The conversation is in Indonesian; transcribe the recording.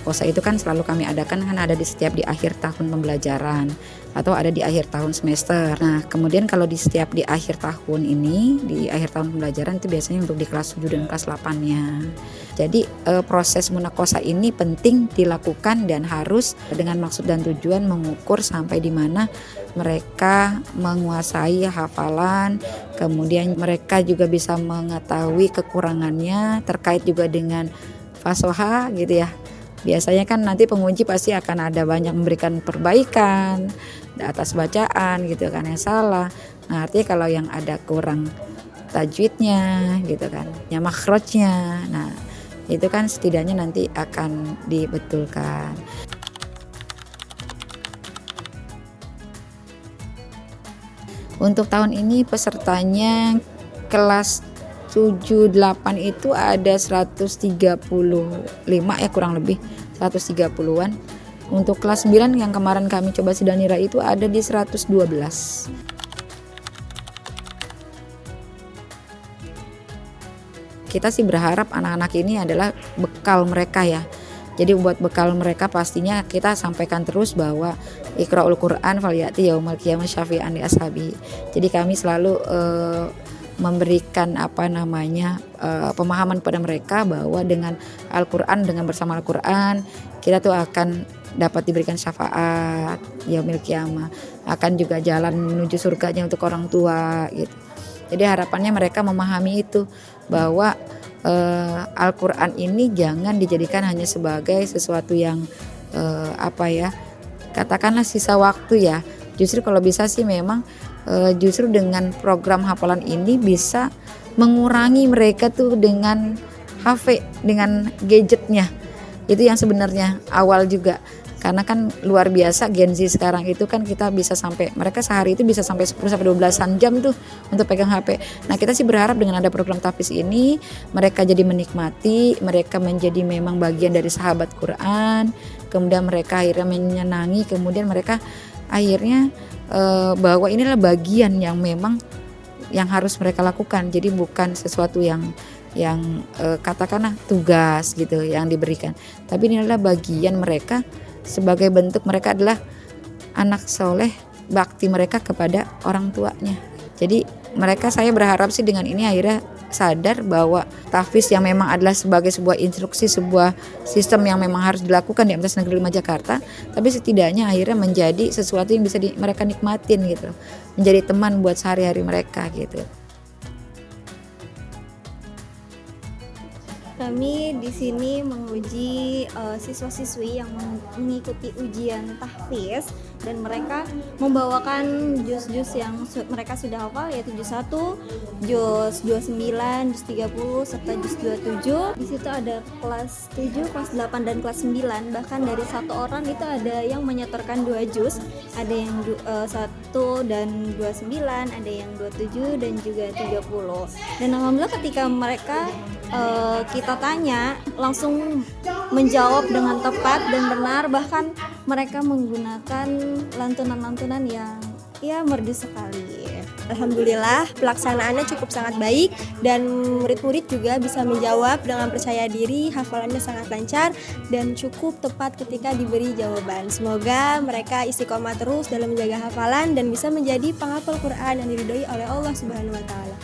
Munakosa itu kan selalu kami adakan, kan ada di setiap di akhir tahun pembelajaran atau ada di akhir tahun semester. Nah, kemudian kalau di setiap di akhir tahun ini, di akhir tahun pembelajaran itu biasanya untuk di kelas 7 dan kelas 8-nya. Jadi proses munakosa ini penting dilakukan dan harus dengan maksud dan tujuan mengukur sampai di mana mereka menguasai hafalan, kemudian mereka juga bisa mengetahui kekurangannya terkait juga dengan fasoha gitu ya. Biasanya kan nanti penguji pasti akan ada banyak memberikan perbaikan atas bacaan gitu kan yang salah. Nah, artinya kalau yang ada kurang tajwidnya gitu kan, ya makhrajnya. Nah, itu kan setidaknya nanti akan dibetulkan. Untuk tahun ini pesertanya kelas 7, 8 itu ada 135 ya kurang lebih 130-an. Untuk kelas 9 yang kemarin kami coba Sidanira itu ada di 112. Kita sih berharap anak-anak ini adalah bekal mereka ya. Jadi buat bekal mereka pastinya kita sampaikan terus bahwa Iqra'ul Qur'an falyati yaumal qiyamah syafi'an li ashabi. Jadi kami selalu memberikan pemahaman pada mereka bahwa dengan Al-Qur'an, dengan bersama Al-Qur'an kita tuh akan dapat diberikan syafaat yaumil qiyamah, akan juga jalan menuju surganya untuk orang tua gitu. Jadi harapannya mereka memahami itu bahwa Al-Qur'an ini jangan dijadikan hanya sebagai sesuatu yang katakanlah sisa waktu ya. Justru kalau bisa sih memang justru dengan program hafalan ini bisa mengurangi mereka tuh dengan HP, dengan gadgetnya. Itu yang sebenarnya awal juga. Karena kan luar biasa Gen Z sekarang itu kan kita bisa sampai, mereka sehari itu bisa sampai 10-12 jam tuh untuk pegang HP. Nah, kita sih berharap dengan ada program tahfiz ini mereka jadi menikmati, mereka menjadi memang bagian dari sahabat Quran, kemudian mereka akhirnya menyenangi, kemudian mereka akhirnya bahwa inilah bagian yang memang yang harus mereka lakukan. Jadi bukan sesuatu yang katakanlah tugas gitu yang diberikan, tapi ini adalah bagian mereka sebagai bentuk mereka adalah anak soleh, bakti mereka kepada orang tuanya. Jadi mereka, saya berharap sih dengan ini akhirnya sadar bahwa tahfiz yang memang adalah sebagai sebuah instruksi, sebuah sistem yang memang harus dilakukan di MTs Negeri 5 Jakarta, tapi setidaknya akhirnya menjadi sesuatu yang bisa mereka nikmatin gitu, menjadi teman buat sehari-hari mereka gitu. Kami di sini menguji siswa-siswi yang mengikuti ujian tahfiz dan mereka membawakan juz-juz yang mereka sudah hafal, yaitu juz 1, juz 29, juz 30 serta juz 27. Di situ ada kelas 7, kelas 8 dan kelas 9. Bahkan dari satu orang itu ada yang menyetorkan 2 juz, ada yang 1 dan 29, ada yang 27 dan juga 30. Dan alhamdulillah ketika mereka kita tanya langsung menjawab dengan tepat dan benar, bahkan mereka menggunakan lantunan-lantunan yang merdu sekali. Alhamdulillah pelaksanaannya cukup sangat baik dan murid-murid juga bisa menjawab dengan percaya diri, hafalannya sangat lancar dan cukup tepat ketika diberi jawaban. Semoga mereka istiqomah terus dalam menjaga hafalan dan bisa menjadi penghafal Quran yang diridhoi oleh Allah Subhanahu wa taala.